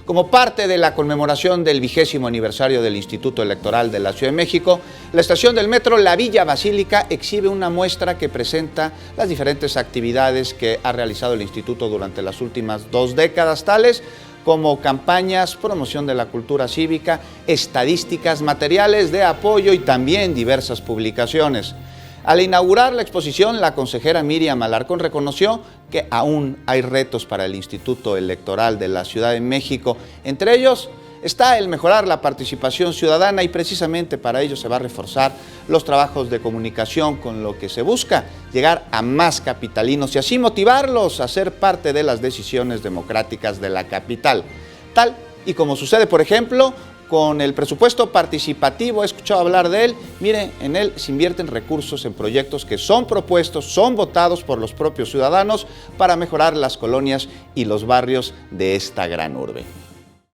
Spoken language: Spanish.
Como parte de la conmemoración del 20º aniversario del Instituto Electoral de la Ciudad de México, la estación del metro La Villa Basílica exhibe una muestra que presenta las diferentes actividades que ha realizado el instituto durante las últimas 2 décadas, tales como campañas, promoción de la cultura cívica, estadísticas, materiales de apoyo y también diversas publicaciones. Al inaugurar la exposición, la consejera Miriam Alarcón reconoció que aún hay retos para el Instituto Electoral de la Ciudad de México. Entre ellos está el mejorar la participación ciudadana y precisamente para ello se va a reforzar los trabajos de comunicación, con lo que se busca llegar a más capitalinos y así motivarlos a ser parte de las decisiones democráticas de la capital. Tal y como sucede, por ejemplo, con el presupuesto participativo, he escuchado hablar de él. Mire, en él se invierten recursos en proyectos que son propuestos, son votados por los propios ciudadanos para mejorar las colonias y los barrios de esta gran urbe.